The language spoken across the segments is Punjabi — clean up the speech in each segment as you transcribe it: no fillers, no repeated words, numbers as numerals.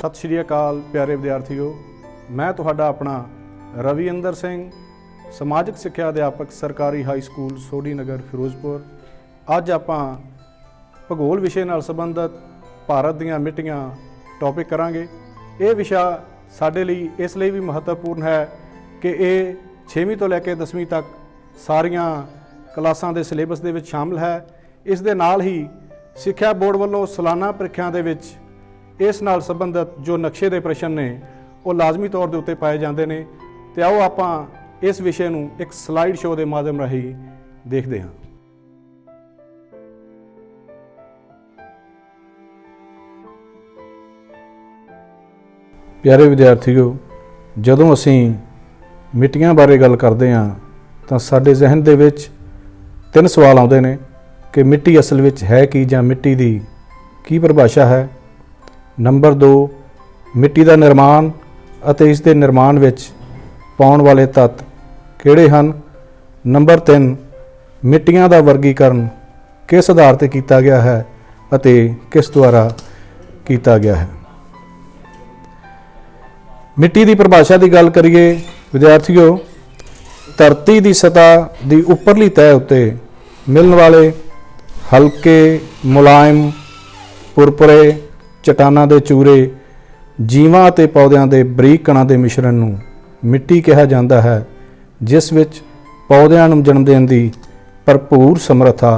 सत श्री अकाल प्यारे विद्यार्थियों, मैं तुहाडा अपना रविंदर सिंह, समाजिक सिक्ख्या अध्यापक सरकारी हाई स्कूल सोढ़ी नगर फिरोजपुर। अज आपां भूगोल विषय नाल संबंधित भारत दीआं मिट्टियां टॉपिक करांगे। ये विषय साडे लई इसलिए भी महत्वपूर्ण है कि ये 6वीं तो लैके 10वीं तक सारियां क्लासां दे सिलेबस दे विच शामिल है। इस दे नाल ही सिक्ख्या बोर्ड वालों सालाना ਪ੍ਰੀਖਿਆ ਦੇ ਵਿੱਚ इस नाल संबंधित जो नक्शे के प्रश्न ने वो लाजमी तौर के उत्ते पाए जाते हैं। तो आओ आप इस विषय को एक स्लाइड शो के माध्यम राही देखते हैं। प्यारे विद्यार्थियों, जदों असी मिट्टियां बारे गल करते हैं तो साडे जहन दे विच 3 सवाल आउंदे ने कि मिट्टी असल विच है की जां मिट्टी दी की परिभाषा है। नंबर 2, मिट्टी का निर्माण अते इस दे निर्माण विच पाउण वाले तत्त किहड़े हन। नंबर 3, मिट्टियां का वर्गीकरण किस आधार ते कीता गया है अते किस द्वारा कीता गया है। मिट्टी की परिभाषा की गल करिए विद्यार्थियों, धरती की सतह की उपरली तह उत्ते मिलण वाले हल्के मुलायम पुरपुरे चट्टानां दे चूरे जीवां ते पौदिਆਂ ਦੇ ਬਰੀਕ ਕਣਾਂ ਦੇ ਮਿਸ਼ਰਣ ਨੂੰ ਮਿੱਟੀ ਕਿਹਾ ਜਾਂਦਾ ਹੈ, ਜਿਸ ਵਿੱਚ ਪੌਦਿਆਂ ਨੂੰ ਜਨਮ ਦੇਣ ਦੀ ਭਰਪੂਰ ਸਮਰੱਥਾ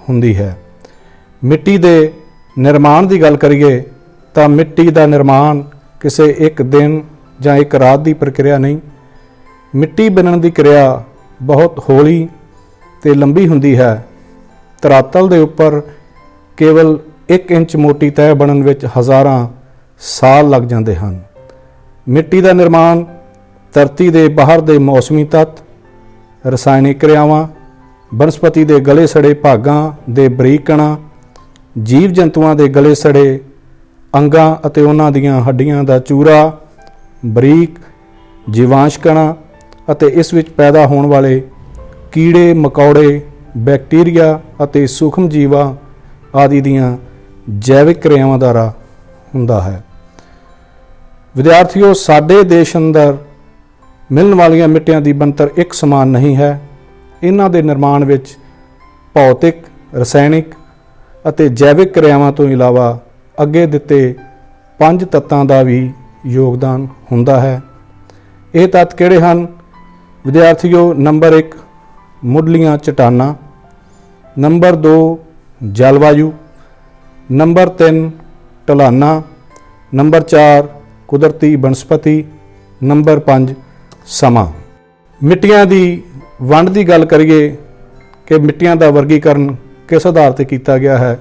ਹੁੰਦੀ ਹੈ। ਮਿੱਟੀ ਦੇ ਨਿਰਮਾਣ ਦੀ ਗੱਲ ਕਰੀਏ ਤਾਂ ਮਿੱਟੀ ਦਾ ਨਿਰਮਾਣ ਕਿਸੇ ਇੱਕ ਦਿਨ ਜਾਂ ਇੱਕ ਰਾਤ ਦੀ ਪ੍ਰਕਿਰਿਆ ਨਹੀਂ। ਮਿੱਟੀ ਬਣਨ ਦੀ ਕਿਰਿਆ ਬਹੁਤ ਹੌਲੀ ਤੇ ਲੰਬੀ ਹੁੰਦੀ ਹੈ। ਧਰਾਤਲ ਦੇ ਉੱਪਰ ਕੇਵਲ 1 ਇੰਚ ਮੋਟੀ ਤਹਿ ਬਣਨ ਵਿੱਚ ਹਜ਼ਾਰਾਂ ਸਾਲ ਲੱਗ ਜਾਂਦੇ ਹਨ। ਮਿੱਟੀ ਦਾ ਨਿਰਮਾਣ ਧਰਤੀ ਦੇ ਬਾਹਰ ਦੇ ਮੌਸਮੀ ਤੱਤ, ਰਸਾਇਣਿਕ ਕਿਰਿਆਵਾਂ, ਬਨਸਪਤੀ ਦੇ ਗਲੇ ਸੜੇ ਭਾਗਾਂ ਦੇ ਬਰੀਕ ਕਣਾਂ, ਜੀਵ ਜੰਤੂਆਂ ਦੇ ਗਲੇ ਸੜੇ ਅੰਗਾਂ ਅਤੇ ਉਹਨਾਂ ਦੀਆਂ ਹੱਡੀਆਂ ਦਾ ਚੂਰਾ, ਬਰੀਕ ਜੀਵਾਂਸ਼ ਕਣਾਂ ਅਤੇ ਇਸ ਵਿੱਚ ਪੈਦਾ ਹੋਣ ਵਾਲੇ ਕੀੜੇ ਮਕੌੜੇ, ਬੈਕਟੀਰੀਆ ਅਤੇ ਸੂਖਮ ਜੀਵਾਂ ਆਦਿ ਦੀਆਂ जैविक क्रियावां द्वारा हुंदा है। विद्यार्थियों, साडे देश अंदर मिलण वालियां मिट्टियां दी बनतर एक समान नहीं है। इन्हां दे निर्माण विच भौतिक, रसायनिक अते जैविक क्रियावां तो इलावा अगे दिते 5 तत्तां दा भी योगदान हुंदा है। ये तत्त किहड़े हन विद्यार्थियों? नंबर 1, मुढ़लियां चट्टानां। नंबर 2, जलवायु। नंबर 3, ढलाना। नंबर 4, कुदरती बनस्पति। नंबर 5, समा। मिट्टियां दी वंड की गल करिए कि मिट्टियां का वर्गीकरण किस आधार पर किया गया है,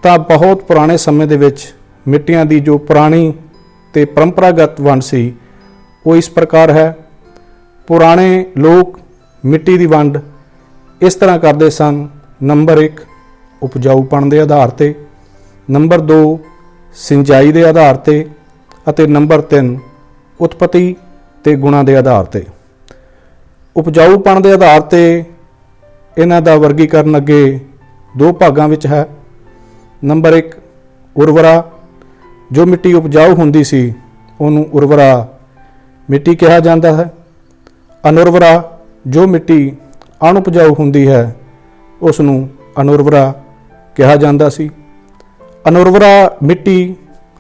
तो बहुत पुराने समय दे विच मिट्टियां दी जो पुरानी ते परंपरागत वंड सी वो इस प्रकार है। पुराने लोग मिट्टी की वंड इस तरह करते सन। नंबर 1, उपजाऊपण के आधार पर। नंबर 2, सिंचाई के आधार पर अते नंबर 3, उत्पत्ति ते गुणा के आधार पर। उपजाऊपण के आधार पर इन्हां दा वर्गीकरण अगे 2 भागां विच है। नंबर 1, उर्वरा। जो मिट्टी उपजाऊ हुंदी सी उहनूं उर्वरा मिट्टी कहा जाता है। अनुर्वरा, जो मिट्टी अणउपजाऊ हुंदी है उसनूं अनुर्वरा कहा जाता सी। अनुर्वरा मिट्टी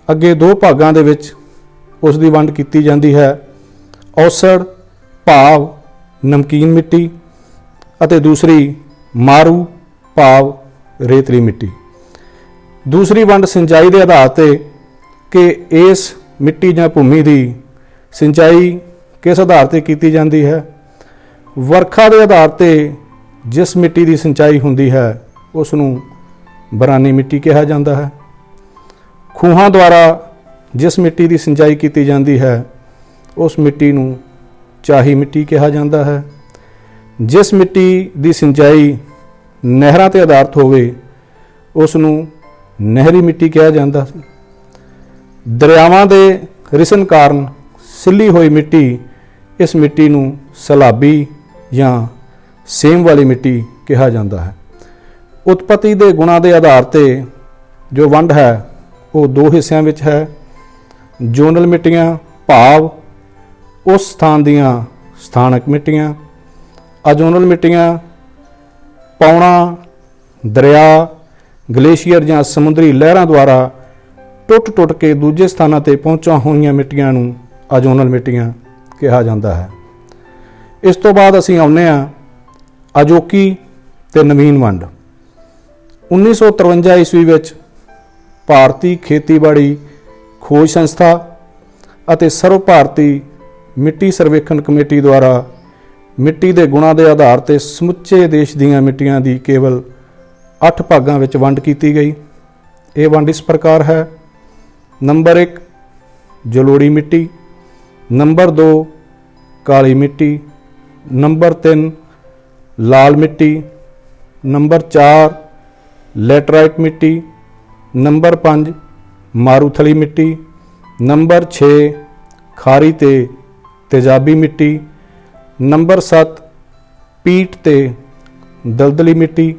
अगे 2 भागां दे विच उस दी वंड कीती जांदी है। औसड़ भाव नमकीन मिट्टी अते दूसरी मारू भाव रेतली मिट्टी। दूसरी वंड सिंचाई के आधार पर कि इस मिट्टी जां भूमि की सिंचाई किस आधार पर की जाती है। वर्खा के आधार पर जिस मिट्टी की सिंचाई हुंदी है उसनूं बरानी मिट्टी कहा जाता है। खूहां द्वारा जिस मिट्टी की सिंचाई की जाती है उस मिट्टी नूं चाही मिट्टी कहा जाता है। जिस मिट्टी की सिंचाई नहरां ते आधारित होवे उसनूं नहरी मिट्टी कहा जाता है। दरियावां दे रिसन कारण सिल्ली हुई मिट्टी, इस मिट्टी नूं सैलाबी या सेम वाली मिट्टी कहा जाता है। उत्पत्ति के गुणों के आधार पर जो वंड है वो 2 हिस्सों में है। ਜ਼ੋਨਲ ਮਿੱਟੀਆਂ ਭਾਵ ਉਸ ਸਥਾਨ ਦੀਆਂ ਸਥਾਨਕ ਮਿੱਟੀਆਂ। ਅਜ਼ੋਨਲ ਮਿੱਟੀਆਂ ਪੌਣਾ, ਦਰਿਆ, ਗਲੇਸ਼ੀਅਰ ਜਾਂ ਸਮੁੰਦਰੀ ਲਹਿਰਾਂ ਦੁਆਰਾ ਟੁੱਟ ਕੇ ਦੂਜੇ ਸਥਾਨਾਂ 'ਤੇ ਪਹੁੰਚਾਂ ਹੋਈਆਂ ਮਿੱਟੀਆਂ ਨੂੰ ਅਜ਼ੋਨਲ ਮਿੱਟੀਆਂ ਕਿਹਾ ਜਾਂਦਾ ਹੈ। ਇਸ ਤੋਂ ਬਾਅਦ ਅਸੀਂ ਆਉਂਦੇ ਹਾਂ ਅਜੋਕੀ ਤੇ ਨਵੀਨ ਵੰਡ। 1953 ਈਸਵੀ ਵਿੱਚ ਭਾਰਤੀ ਖੇਤੀਬਾੜੀ ਖੋਜ ਸੰਸਥਾ ਅਤੇ ਸਰਵ ਭਾਰਤੀ ਮਿੱਟੀ ਸਰਵੇਖਣ ਕਮੇਟੀ ਦੁਆਰਾ ਮਿੱਟੀ ਦੇ ਗੁਣਾਂ ਦੇ ਆਧਾਰ 'ਤੇ ਸਮੁੱਚੇ ਦੇਸ਼ ਦੀਆਂ ਮਿੱਟੀਆਂ ਦੀ ਕੇਵਲ 8 ਭਾਗਾਂ ਵਿੱਚ ਵੰਡ ਕੀਤੀ ਗਈ। ਇਹ ਵੰਡ ਇਸ ਪ੍ਰਕਾਰ ਹੈ। ਨੰਬਰ 1 ਜਲੋੜੀ ਮਿੱਟੀ, ਨੰਬਰ 2 ਕਾਲੀ ਮਿੱਟੀ, ਨੰਬਰ 3 ਲਾਲ ਮਿੱਟੀ, ਨੰਬਰ 4 ਲੈਟਰਾਈਟ ਮਿੱਟੀ, ਨੰਬਰ 5 ਮਾਰੂਥਲੀ ਮਿੱਟੀ, ਨੰਬਰ 6 ਖਾਰੀ ਤੇ ਤੇਜ਼ਾਬੀ ਮਿੱਟੀ, ਨੰਬਰ 7 ਪੀਟ ਤੇ ਦਲਦਲੀ ਮਿੱਟੀ,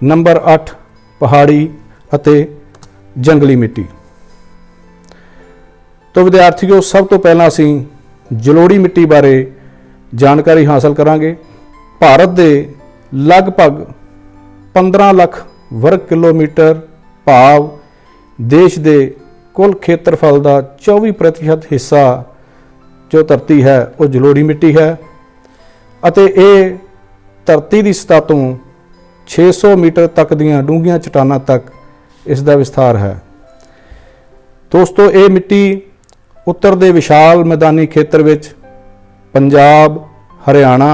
ਨੰਬਰ 8 ਪਹਾੜੀ ਅਤੇ ਜੰਗਲੀ ਮਿੱਟੀ। तो विद्यार्थियों, सब तो पहला असी जलोड़ी मिट्टी बारे जानकारी हासिल करांगे। भारत के लगभग 15 लाख वर्ग किलोमीटर भाव देश के कुल खेत्रफल का 24% हिस्सा जो धरती है वो जलोड़ी मिट्टी है अते ये धरती की सतह तो 600 मीटर तक दीयां डूंघियां चट्टानां तक इसका विस्तार है। दोस्तों, ये मिट्टी उत्तर ਦੇ ਵਿਸ਼ਾਲ मैदानी ਖੇਤਰ ਵਿੱਚ पंजाब, हरियाणा,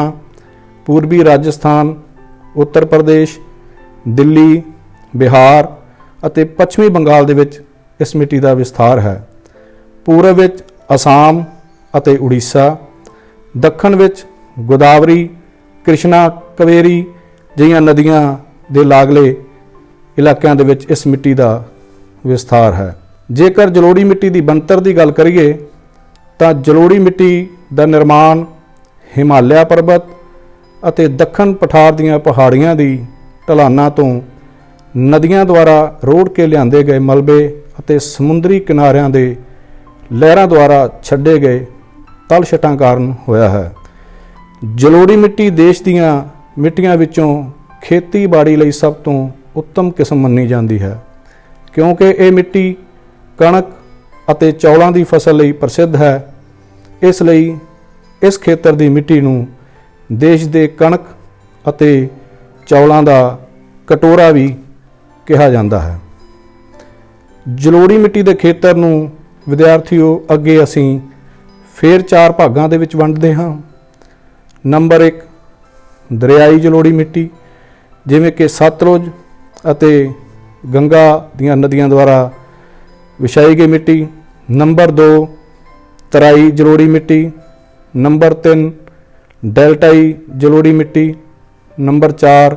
पूर्वी राजस्थान, उत्तर प्रदेश, दिल्ली, बिहार ਅਤੇ पश्चिमी बंगाल ਦੇ ਵਿੱਚ इस मिट्टी ਦਾ विस्तार है। पूरब ਵਿੱਚ असम ਅਤੇ उड़ीसा, दक्षिण ਵਿੱਚ गोदावरी, कृष्णा, कावेरी ਜਿਹੀਆਂ ਨਦੀਆਂ ਦੇ ਲਾਗਲੇ ਇਲਾਕਿਆਂ ਦੇ ਵਿੱਚ ਇਸ ਮਿੱਟੀ ਦਾ ਵਿਸਥਾਰ ਹੈ। ਜੇਕਰ ਜਲੋੜੀ ਮਿੱਟੀ ਦੀ ਬਣਤਰ ਦੀ ਗੱਲ ਕਰੀਏ ਤਾਂ ਜਲੋੜੀ ਮਿੱਟੀ ਦਾ ਨਿਰਮਾਣ ਹਿਮਾਲਿਆ ਪਰਬਤ ਅਤੇ ਦੱਖਣ ਪਠਾਰ ਦੀਆਂ ਪਹਾੜੀਆਂ ਦੀ ਢਲਾਨਾਂ ਤੋਂ ਨਦੀਆਂ ਦੁਆਰਾ ਰੋੜ ਕੇ ਲਿਆਂਦੇ ਗਏ ਮਲਬੇ ਅਤੇ ਸਮੁੰਦਰੀ ਕਿਨਾਰਿਆਂ ਦੇ ਲਹਿਰਾਂ ਦੁਆਰਾ ਛੱਡੇ ਗਏ ਤਲਛਟਾਂ ਕਾਰਨ ਹੋਇਆ ਹੈ। ਜਲੋੜੀ ਮਿੱਟੀ ਦੇਸ਼ ਦੀਆਂ ਮਿੱਟੀਆਂ ਵਿੱਚੋਂ ਖੇਤੀਬਾੜੀ ਲਈ ਸਭ ਤੋਂ ਉੱਤਮ ਕਿਸਮ ਮੰਨੀ ਜਾਂਦੀ ਹੈ ਕਿਉਂਕਿ ਇਹ ਮਿੱਟੀ ਕਣਕ ਅਤੇ ਚੌਲਾਂ ਦੀ ਫਸਲ ਲਈ ਪ੍ਰਸਿੱਧ ਹੈ। ਇਸ ਲਈ ਇਸ ਖੇਤਰ ਦੀ ਮਿੱਟੀ ਨੂੰ ਦੇਸ਼ ਦੇ ਕਣਕ ਅਤੇ ਚੌਲਾਂ ਦਾ ਕਟੋਰਾ ਵੀ ਕਿਹਾ ਜਾਂਦਾ ਹੈ। ਜਲੋੜੀ ਮਿੱਟੀ ਦੇ ਖੇਤਰ ਨੂੰ ਵਿਦਿਆਰਥੀਓ ਅੱਗੇ ਅਸੀਂ ਫੇਰ 4 ਭਾਗਾਂ ਦੇ ਵਿੱਚ ਵੰਡਦੇ ਹਾਂ। ਨੰਬਰ 1 ਦਰਿਆਈ ਜਲੋੜੀ ਮਿੱਟੀ, ਜਿਵੇਂ ਕਿ ਸਤਲੁਜ ਅਤੇ ਗੰਗਾ ਦੀਆਂ ਨਦੀਆਂ ਦੁਆਰਾ ਵਿਛਾਈ ਗਈ ਮਿੱਟੀ। नंबर 2 तराई जलोड़ी मिट्टी, नंबर 3 डेल्टाई जलोड़ी मिट्टी, नंबर 4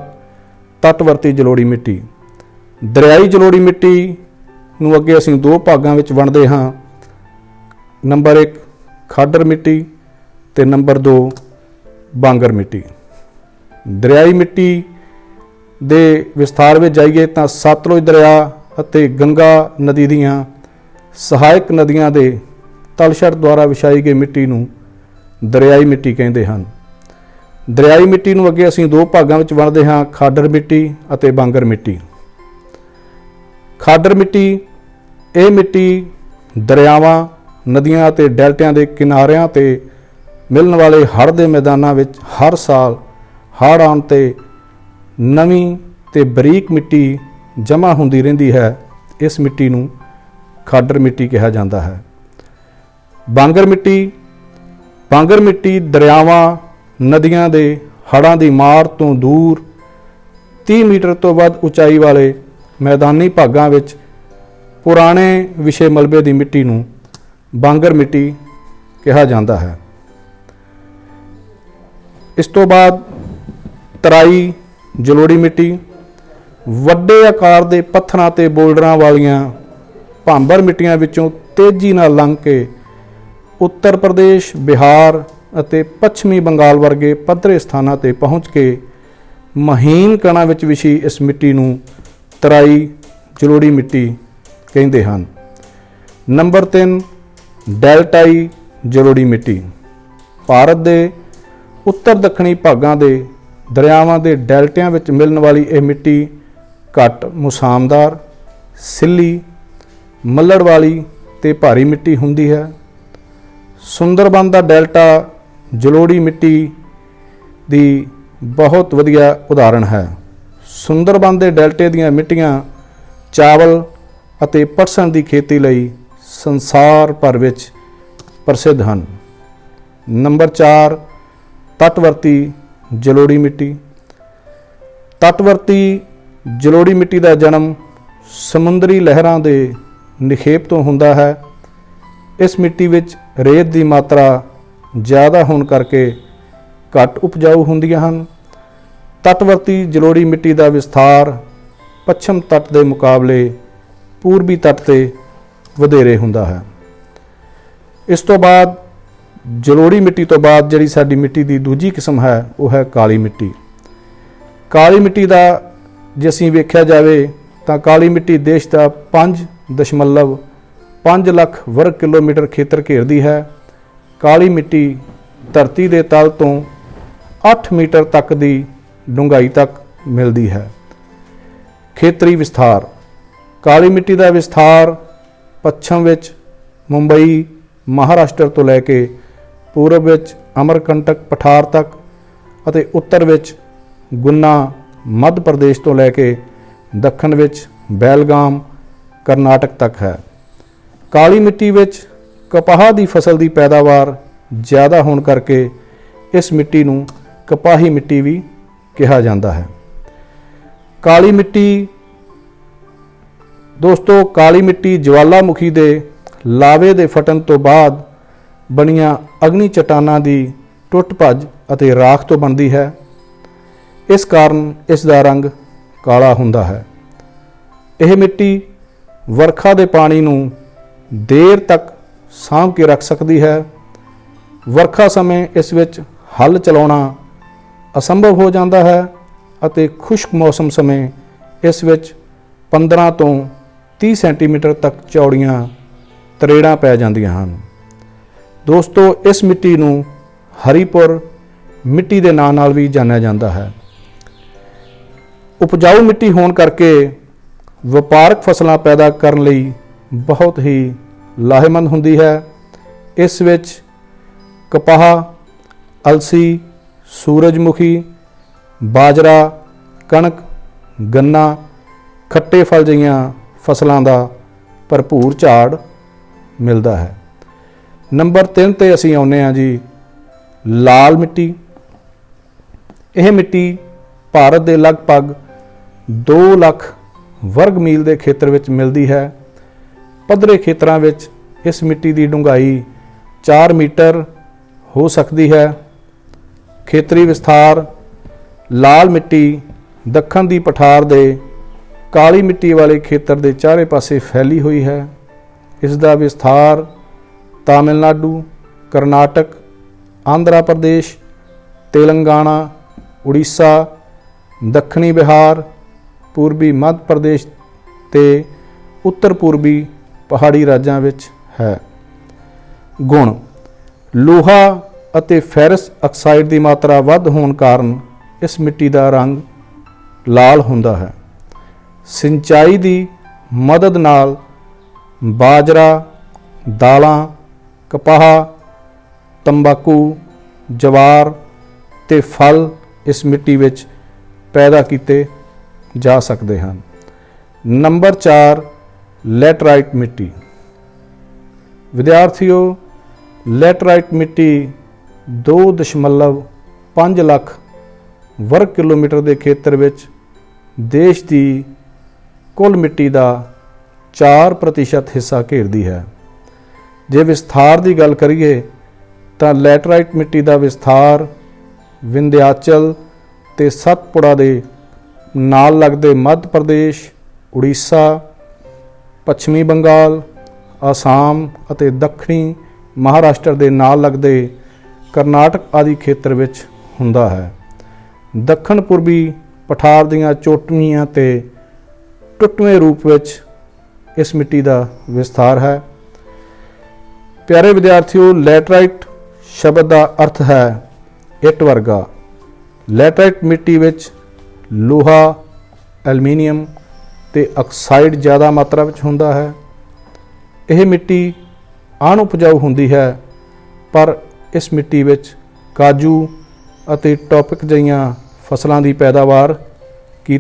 तटवर्ती जलोड़ी मिट्टी। दरियाई जलोड़ी मिट्टी ਨੂੰ ਅੱਗੇ ਅਸੀਂ 2 ਭਾਗਾਂ ਵਿੱਚ ਵੰਡਦੇ ਹਾਂ। ਨੰਬਰ 1 ਖਾਡਰ ਮਿੱਟੀ ਤੇ ਨੰਬਰ 2 ਬਾਂਗਰ ਮਿੱਟੀ। ਦਰਿਆਈ ਮਿੱਟੀ ਦੇ ਵਿਸਥਾਰ ਵਿੱਚ ਜਾਈਏ ਤਾਂ ਸਤਲੁਜ ਦਰਿਆ ਅਤੇ ਗੰਗਾ ਨਦੀ ਦੀਆਂ ਸਹਾਇਕ ਨਦੀਆਂ ਦੇ ਤਲਛਟ ਦੁਆਰਾ ਵਿਛਾਈ ਗਈ ਮਿੱਟੀ ਨੂੰ ਦਰਿਆਈ ਮਿੱਟੀ ਕਹਿੰਦੇ ਹਨ। ਦਰਿਆਈ ਮਿੱਟੀ ਨੂੰ ਅੱਗੇ ਅਸੀਂ 2 ਭਾਗਾਂ ਵਿੱਚ ਵੰਡਦੇ ਹਾਂ, ਖਾਡਰ ਮਿੱਟੀ ਅਤੇ ਬਾਂਗਰ ਮਿੱਟੀ। ਖਾਡਰ ਮਿੱਟੀ ਇਹ ਮਿੱਟੀ ਦਰਿਆਵਾਂ, ਨਦੀਆਂ ਅਤੇ ਡੈਲਟਿਆਂ ਦੇ ਕਿਨਾਰਿਆਂ ਤੇ ਮਿਲਣ ਵਾਲੇ ਹੜ੍ਹ ਦੇ ਮੈਦਾਨਾਂ ਵਿੱਚ ਹਰ ਸਾਲ ਹੜ੍ਹ ਆਉਣ ਤੇ ਨਵੀਂ ਤੇ ਬਰੀਕ ਮਿੱਟੀ ਜਮ੍ਹਾਂ ਹੁੰਦੀ ਰਹਿੰਦੀ ਹੈ। ਇਸ ਮਿੱਟੀ ਨੂੰ ਖਾਡਰ ਮਿੱਟੀ ਕਿਹਾ ਜਾਂਦਾ ਹੈ। ਬਾਂਗਰ ਮਿੱਟੀ ਦਰਿਆਵਾਂ, ਨਦੀਆਂ ਦੇ ਹੜ੍ਹਾਂ ਦੀ ਮਾਰ ਤੋਂ ਦੂਰ 30 ਮੀਟਰ ਤੋਂ ਵੱਧ ਉਚਾਈ ਵਾਲੇ ਮੈਦਾਨੀ ਭਾਗਾਂ ਵਿੱਚ ਪੁਰਾਣੇ ਵਿਛੇ ਮਲਬੇ ਦੀ ਮਿੱਟੀ ਨੂੰ ਬਾਂਗਰ ਮਿੱਟੀ ਕਿਹਾ ਜਾਂਦਾ ਹੈ। ਇਸ ਤੋਂ ਬਾਅਦ ਤਰਾਈ ਜਲੋੜੀ ਮਿੱਟੀ ਵੱਡੇ ਆਕਾਰ ਦੇ ਪੱਥਰਾਂ ਤੇ ਬੋਲਡਰਾਂ ਵਾਲੀਆਂ ਭਾਂਬਰ ਮਿੱਟੀਆਂ ਵਿੱਚੋਂ ਤੇਜ਼ੀ ਨਾਲ ਲੰਘ ਕੇ ਉੱਤਰ ਪ੍ਰਦੇਸ਼, ਬਿਹਾਰ ਅਤੇ ਪੱਛਮੀ ਬੰਗਾਲ ਵਰਗੇ ਪੱਧਰੇ ਸਥਾਨਾਂ ਤੇ ਪਹੁੰਚ ਕੇ ਮਹੀਨ ਕਣਾਂ ਵਿੱਚ ਵਿਛੀ ਇਸ ਮਿੱਟੀ ਨੂੰ ਤਰਾਈ ਜਲੋੜੀ ਮਿੱਟੀ ਕਹਿੰਦੇ ਹਨ। ਨੰਬਰ 3 ਡੈਲਟਾਈ ਜਲੋੜੀ ਮਿੱਟੀ। ਭਾਰਤ ਦੇ ਉੱਤਰ ਦੱਖਣੀ ਭਾਗਾਂ ਦੇ ਦਰਿਆਵਾਂ ਦੇ ਡੈਲਟਿਆਂ ਵਿੱਚ ਮਿਲਣ ਵਾਲੀ ਇਹ ਮਿੱਟੀ ਘੱਟ ਮੁਸਾਮਦਾਰ, ਸਿੱਲੀ, ਮੱਲੜ ਵਾਲੀ ਤੇ ਭਾਰੀ ਮਿੱਟੀ ਹੁੰਦੀ ਹੈ। ਸੁੰਦਰਬਨ ਦਾ ਡੈਲਟਾ ਜਲੋੜੀ ਮਿੱਟੀ ਦੀ ਬਹੁਤ ਵਧੀਆ ਉਦਾਹਰਣ ਹੈ। ਸੁੰਦਰਬਨ ਦੇ ਡੈਲਟੇ ਦੀਆਂ ਮਿੱਟੀਆਂ ਚਾਵਲ ਅਤੇ ਪਟਸਨ ਦੀ ਖੇਤੀ ਲਈ ਸੰਸਾਰ ਭਰ ਵਿੱਚ ਪ੍ਰਸਿੱਧ ਹਨ। ਨੰਬਰ 4, ਤਟਵਰਤੀ ਜਲੋੜੀ ਮਿੱਟੀ। ਤਟਵਰਤੀ ਜਲੋੜੀ ਮਿੱਟੀ ਦਾ ਜਨਮ ਸਮੁੰਦਰੀ ਲਹਿਰਾਂ ਦੇ ਨਿਖੇਪ ਤੋਂ ਹੁੰਦਾ ਹੈ। ਇਸ ਮਿੱਟੀ ਵਿੱਚ ਰੇਤ ਦੀ ਮਾਤਰਾ ਜ਼ਿਆਦਾ ਹੋਣ ਕਰਕੇ ਘੱਟ ਉਪਜਾਊ ਹੁੰਦੀਆਂ ਹਨ। ਤਟਵਰਤੀ ਜਲੋੜੀ ਮਿੱਟੀ ਦਾ ਵਿਸਥਾਰ ਪੱਛਮ ਤੱਟ ਦੇ ਮੁਕਾਬਲੇ ਪੂਰਬੀ ਤੱਟ ਤੇ ਵਧੇਰੇ ਹੁੰਦਾ ਹੈ। ਇਸ ਤੋਂ ਬਾਅਦ ਜਲੋੜੀ ਮਿੱਟੀ ਤੋਂ ਬਾਅਦ ਜਿਹੜੀ ਸਾਡੀ ਮਿੱਟੀ ਦੀ ਦੂਜੀ ਕਿਸਮ ਹੈ ਉਹ ਹੈ ਕਾਲੀ ਮਿੱਟੀ। ਕਾਲੀ ਮਿੱਟੀ ਦਾ ਜੇ ਅਸੀਂ ਵੇਖਿਆ ਜਾਵੇ ਤਾਂ ਕਾਲੀ ਮਿੱਟੀ ਦੇਸ਼ ਦਾ 5.5 ਲੱਖ ਵਰਗ ਕਿਲੋਮੀਟਰ ਖੇਤਰ ਘੇਰਦੀ ਹੈ। ਕਾਲੀ ਮਿੱਟੀ ਧਰਤੀ ਦੇ ਤਲ ਤੋਂ 8 ਮੀਟਰ ਤੱਕ ਦੀ ਡੂੰਘਾਈ ਤੱਕ ਮਿਲਦੀ ਹੈ। ਖੇਤਰੀ ਵਿਸਥਾਰ। ਕਾਲੀ ਮਿੱਟੀ ਦਾ ਵਿਸਥਾਰ ਪੱਛਮ ਵਿੱਚ ਮੁੰਬਈ, ਮਹਾਰਾਸ਼ਟਰ ਤੋਂ ਲੈ ਕੇ ਪੂਰਬ ਵਿੱਚ ਅਮਰਕੰਟਕ ਪਠਾਰ ਤੱਕ ਅਤੇ ਉੱਤਰ ਵਿੱਚ ਗੁੰਨਾ, ਮੱਧ ਪ੍ਰਦੇਸ਼ ਤੋਂ ਲੈ ਕੇ ਦੱਖਣ ਵਿੱਚ ਬੈਲਗਾਮ, ਕਰਨਾਟਕ ਤੱਕ ਹੈ। ਕਾਲੀ ਮਿੱਟੀ ਵਿੱਚ ਕਪਾਹ ਦੀ ਫਸਲ ਦੀ ਪੈਦਾਵਾਰ ਜ਼ਿਆਦਾ ਹੋਣ ਕਰਕੇ ਇਸ ਮਿੱਟੀ ਨੂੰ ਕਪਾਹੀ ਮਿੱਟੀ ਵੀ ਕਿਹਾ ਜਾਂਦਾ ਹੈ। ਕਾਲੀ ਮਿੱਟੀ ਦੋਸਤੋ, ਕਾਲੀ ਮਿੱਟੀ ਜਵਾਲਾਮੁਖੀ ਦੇ ਲਾਵੇ ਦੇ ਫਟਣ ਤੋਂ ਬਾਅਦ ਬਣੀਆਂ ਅਗਨੀ ਚਟਾਨਾਂ ਦੀ ਟੁੱਟ ਭੱਜ ਅਤੇ ਰਾਖ ਤੋਂ ਬਣਦੀ ਹੈ। ਇਸ ਕਾਰਨ ਇਸ ਦਾ ਰੰਗ ਕਾਲਾ ਹੁੰਦਾ ਹੈ। ਇਹ ਮਿੱਟੀ ਵਰਖਾ ਦੇ ਪਾਣੀ ਨੂੰ ਦੇਰ ਤੱਕ ਸਾਂਭ ਕੇ ਰੱਖ ਸਕਦੀ ਹੈ। ਵਰਖਾ ਸਮੇਂ ਇਸ ਵਿੱਚ ਹੱਲ ਚਲਾਉਣਾ ਅਸੰਭਵ ਹੋ ਜਾਂਦਾ ਹੈ ਅਤੇ ਖੁਸ਼ਕ ਮੌਸਮ ਸਮੇਂ ਇਸ ਵਿੱਚ 15 ਤੋਂ 30 ਸੈਂਟੀਮੀਟਰ ਤੱਕ ਚੌੜੀਆਂ ਤਰੇੜਾਂ ਪੈ ਜਾਂਦੀਆਂ ਹਨ। ਦੋਸਤੋ, ਇਸ ਮਿੱਟੀ ਨੂੰ ਹਰੀਪੁਰ ਮਿੱਟੀ ਦੇ ਨਾਂ ਨਾਲ ਵੀ ਜਾਣਿਆ ਜਾਂਦਾ ਹੈ। ਉਪਜਾਊ ਮਿੱਟੀ ਹੋਣ ਕਰਕੇ ਵਪਾਰਕ ਫਸਲਾਂ ਪੈਦਾ ਕਰਨ ਲਈ ਬਹੁਤ ਹੀ ਲਾਹੇਮੰਦ ਹੁੰਦੀ ਹੈ। ਇਸ ਵਿੱਚ ਕਪਾਹ, ਅਲਸੀ, ਸੂਰਜਮੁਖੀ, ਬਾਜਰਾ, ਕਣਕ, ਗੰਨਾ, ਖੱਟੇ ਫਲ ਜਿਹੀਆਂ ਫਸਲਾਂ ਦਾ ਭਰਪੂਰ ਝਾੜ ਮਿਲਦਾ ਹੈ। ਨੰਬਰ 3 ਤੇ ਅਸੀਂ ਆਉਂਦੇ ਹਾਂ ਜੀ, ਲਾਲ ਮਿੱਟੀ। ਇਹ ਮਿੱਟੀ ਭਾਰਤ ਦੇ ਲਗਭਗ 2 ਲੱਖ ਵਰਗ ਮੀਲ ਦੇ ਖੇਤਰ ਵਿੱਚ ਮਿਲਦੀ ਹੈ। ਪੱਧਰੇ ਖੇਤਰਾਂ ਵਿੱਚ ਇਸ ਮਿੱਟੀ ਦੀ ਡੂੰਘਾਈ 4 ਮੀਟਰ ਹੋ ਸਕਦੀ ਹੈ। ਖੇਤਰੀ ਵਿਸਥਾਰ। ਲਾਲ ਮਿੱਟੀ ਦੱਖਣ ਦੀ ਪਠਾਰ ਦੇ ਕਾਲੀ ਮਿੱਟੀ ਵਾਲੇ ਖੇਤਰ ਦੇ ਚਾਰੇ ਪਾਸੇ ਫੈਲੀ ਹੋਈ ਹੈ। ਇਸ ਦਾ ਵਿਸਥਾਰ ਤਾਮਿਲਨਾਡੂ, ਕਰਨਾਟਕ, ਆਂਧਰਾ ਪ੍ਰਦੇਸ਼, ਤੇਲੰਗਾਨਾ, ਉੜੀਸਾ, ਦੱਖਣੀ ਬਿਹਾਰ, ਪੂਰਬੀ ਮੱਧ ਪ੍ਰਦੇਸ਼ ਤੇ ਉੱਤਰ ਪੂਰਬੀ ਪਹਾੜੀ ਰਾਜਾਂ ਵਿੱਚ ਹੈ। ਗੁਣ। ਲੋਹਾ ਅਤੇ ਫੈਰਸ ਆਕਸਾਈਡ ਦੀ ਮਾਤਰਾ ਵੱਧ ਹੋਣ ਕਾਰਨ ਇਸ ਮਿੱਟੀ ਦਾ ਰੰਗ ਲਾਲ ਹੁੰਦਾ ਹੈ। ਸਿੰਚਾਈ ਦੀ ਮਦਦ ਨਾਲ ਬਾਜਰਾ, ਦਾਲਾਂ, ਕਪਾਹ, ਤੰਬਾਕੂ, ਜਵਾਰ ਤੇ ਫਲ ਇਸ ਮਿੱਟੀ ਵਿੱਚ ਪੈਦਾ ਕੀਤੇ ਜਾ ਸਕਦੇ ਹਨ। ਨੰਬਰ 4, ਲੈਟਰਾਈਟ ਮਿੱਟੀ। ਵਿਦਿਆਰਥੀਓ, ਲੈਟਰਾਈਟ ਮਿੱਟੀ 2.5 ਲੱਖ ਵਰਗ ਕਿਲੋਮੀਟਰ ਦੇ ਖੇਤਰ ਵਿੱਚ ਦੇਸ਼ ਦੀ ਕੁੱਲ ਮਿੱਟੀ ਦਾ 4% ਹਿੱਸਾ ਘੇਰਦੀ ਹੈ। ਜੇ ਵਿਸਥਾਰ ਦੀ ਗੱਲ ਕਰੀਏ ਤਾਂ ਲੈਟਰਾਈਟ ਮਿੱਟੀ ਦਾ ਵਿਸਥਾਰ ਵਿੰਧਿਆਚਲ ਤੇ ਸਤਪੁੜਾ ਦੇ ਨਾਲ ਲੱਗਦੇ ਮੱਧ ਪ੍ਰਦੇਸ਼, ਉੜੀਸਾ, ਪੱਛਮੀ ਬੰਗਾਲ, ਆਸਾਮ ਅਤੇ ਦੱਖਣੀ ਮਹਾਰਾਸ਼ਟਰ ਦੇ ਨਾਲ ਲੱਗਦੇ ਕਰਨਾਟਕ ਆਦਿ ਖੇਤਰ ਵਿੱਚ ਹੁੰਦਾ ਹੈ। ਦੱਖਣ ਪੂਰਬੀ ਪਠਾਰ ਦੀਆਂ ਚੋਟੀਆਂ ਤੇ ਟੁੱਟਵੇਂ ਰੂਪ ਵਿੱਚ ਇਸ ਮਿੱਟੀ ਦਾ ਵਿਸਥਾਰ ਹੈ। प्यारे विद्यार्थियों, लैटराइट शब्द का अर्थ है इट वर्गा। लैटराइट मिट्टी विच लोहा, एलमीनीयम ते ऑक्साइड ज़्यादा मात्रा विच हुंदा है। यह मिट्टी अणउपजाऊ हुंदी है, पर इस मिट्टी विच काजू अते टॉपिक जिहियां फसलों की पैदावार की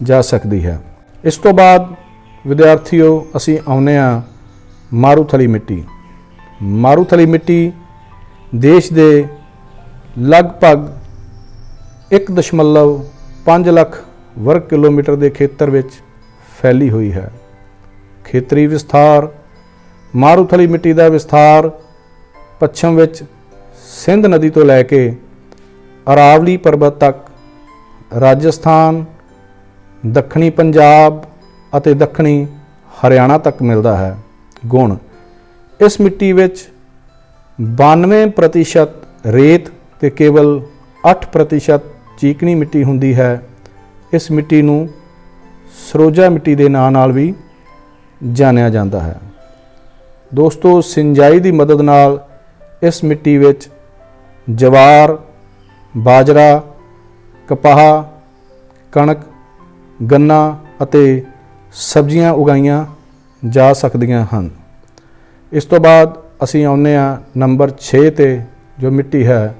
जा सकती है। इस तो बाद विद्यार्थियों असी आउने आ मारूथली मिट्टी। मारूथली मिट्टी देश के लगभग 1.5 ਲੱਖ वर्ग किलोमीटर के खेत्र विच फैली हुई है। खेतरी विस्तार मारूथली मिट्टी का विस्तार पश्चिम विच सिंध नदी तो लैके अरावली पर्वत तक, राजस्थान, दक्षिणी पंजाब अते दक्षिणी हरियाणा तक मिलता है। गुण इस मिट्टी विच 92% रेत ते केवल 8% चीकनी मिट्टी हुंदी है। इस मिट्टी नूं सरोजा मिट्टी के नाम नाल भी जानिया जाता है। दोस्तों, सिंचाई की मदद नाल इस मिट्टी विच जवार, बाजरा, कपाह, कणक, गन्ना अते सब्जियां उगाईयां जा सकदियां हन। इस तो बाद असी आउने आ नंबर 6 ते, जो मिट्टी है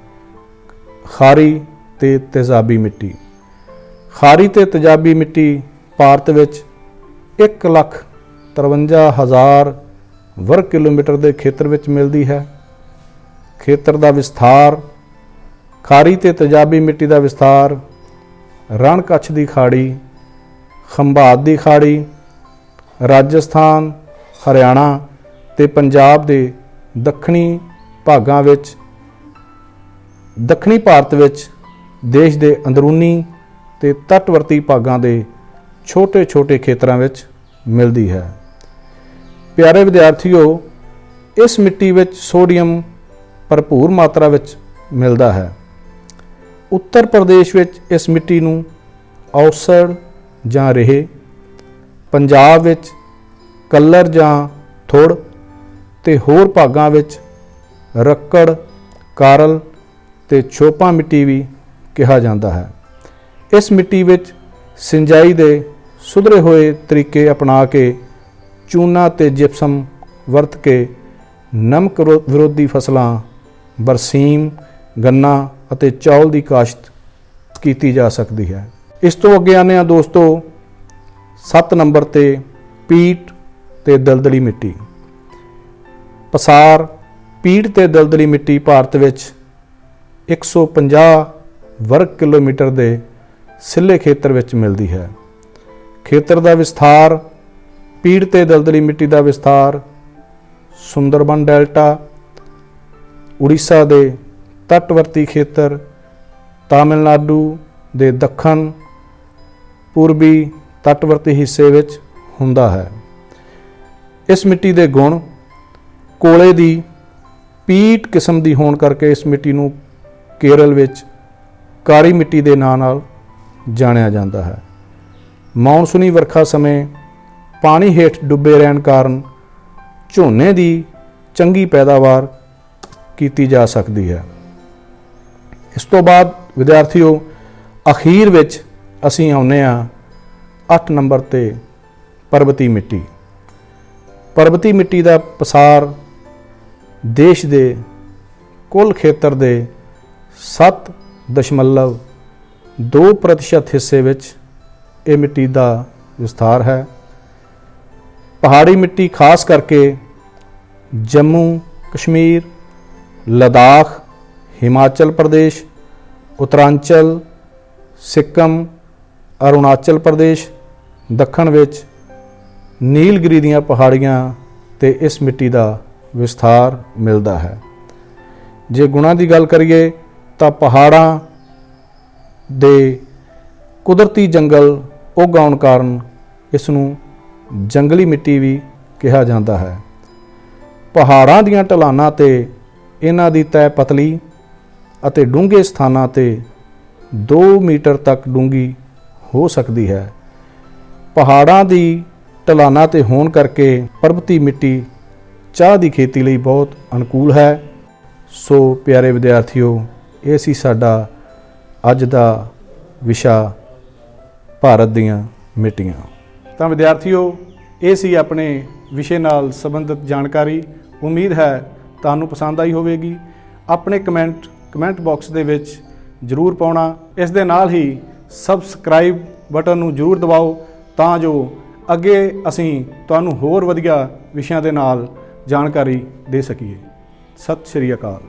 खारी ते तेजाबी मिट्टी। खारी ते तेजाबी मिट्टी भारत विच 1,53,000 वर्ग किलोमीटर के खेत्र विच मिलती है। खेत्र का विस्तार खारी ते तेजाबी मिट्टी का विस्तार रण कच्छ की खाड़ी, खंभात की खाड़ी, राजस्थान, हरियाणा ते पंजाब के दक्षिणी भागां विच, दक्षिणी भारत विच देश के अंदरूनी ते तटवर्ती भागां दे छोटे छोटे खेत्रां विच मिलती है। प्यारे विद्यार्थियों, इस मिट्टी विच सोडियम भरपूर मात्रा विच मिलता है। उत्तर प्रदेश विच इस मिट्टी नूं औसड़ जां रेह, पंजाब विच कल्लर जां थुड़ ते होर भागां विच रक्कड़, कारल ते छोपा मिट्टी भी कहा जाता है। इस मिट्टी विच सिंचाई दे सुधरे हुए तरीके अपना के चूना ते जिप्सम वरत के नमक विरोधी फसलां बरसीम, गन्ना अते चौल की काश्त की जा सकती है। इस तो अगे आने दोस्तों 7 नंबर ते पीट ते दलदली मिट्टी। पसार, पीट ते दलदली मिट्टी भारत विच 150 वर्ग किलोमीटर के सिले खेत्र विच मिलती है। खेत्र का विस्तार पीट ते दलदली मिट्टी का विस्तार सुंदरबन डेल्टा, उड़ीसा के तटवर्ती खेत्र, तमिलनाडु के दखन पूर्वी तटवर्ती हिस्से विच हुंदा है। इस मिट्टी के गुण कोले की पीट किस्म की होने करके इस मिट्टी नूं केरल विच कारी मिट्टी के नाम नाल जानिया जाता है। मानसूनी वर्खा समय पानी हेठ डुबे रहन कारण झोने की चंगी पैदावार की जा सकती है। इस तो बाद विद्यार्थियों अखीर विच असी आउने आ 8 नंबर ते पर्वती मिट्टी। पर्वती मिट्टी का पसार देश के कुल खेत्र के 7.2% हिस्से विच ये मिट्टी का विस्तार है। पहाड़ी मिट्टी खास करके जम्मू कश्मीर, लद्दाख, हिमाचल प्रदेश, उत्तरांचल, सिक्किम, अरुणाचल प्रदेश, दखण विच नीलगिरी दीयां पहाड़ियां ते इस मिट्टी का विस्तार मिलता है। जे गुणां की गल करिए तो पहाड़ां दे कुदरती जंगल उग आउण कारण इसनूं जंगली मिट्टी भी कहा जाता है। पहाड़ां दीयां ढलानां ते इन्हां दी तय पतली अते डूंघे स्थानां ते 2 मीटर तक डूंघी हो सकती है। पहाड़ां दी ढलानां ते होण करके पर्वती मिट्टी ਚਾਹ ਦੀ ਖੇਤੀ ਲਈ ਬਹੁਤ ਅਨੁਕੂਲ ਹੈ। ਸੋ ਪਿਆਰੇ ਵਿਦਿਆਰਥੀਓ, ਇਹ ਸੀ ਸਾਡਾ ਅੱਜ ਦਾ ਵਿਸ਼ਾ ਭਾਰਤ ਦੀਆਂ ਮਿੱਟੀਆਂ। ਤਾਂ ਵਿਦਿਆਰਥੀਓ, ਇਹ ਸੀ ਆਪਣੇ ਵਿਸ਼ੇ ਨਾਲ ਸੰਬੰਧਿਤ ਜਾਣਕਾਰੀ। ਉਮੀਦ ਹੈ ਤੁਹਾਨੂੰ ਪਸੰਦ ਆਈ ਹੋਵੇਗੀ। ਆਪਣੇ ਕਮੈਂਟ ਬਾਕਸ ਦੇ ਵਿੱਚ ਜ਼ਰੂਰ ਪਾਉਣਾ। ਇਸ ਦੇ ਨਾਲ ਹੀ ਸਬਸਕ੍ਰਾਈਬ ਬਟਨ ਨੂੰ ਜ਼ਰੂਰ ਦਬਾਓ ਤਾਂ ਜੋ ਅੱਗੇ ਅਸੀਂ ਤੁਹਾਨੂੰ ਹੋਰ ਵਧੀਆ ਵਿਸ਼ਿਆਂ ਦੇ ਨਾਲ ਜਾਣਕਾਰੀ ਦੇ ਸਕੀਏ। ਸਤਿ ਸ਼੍ਰੀ ਅਕਾਲ।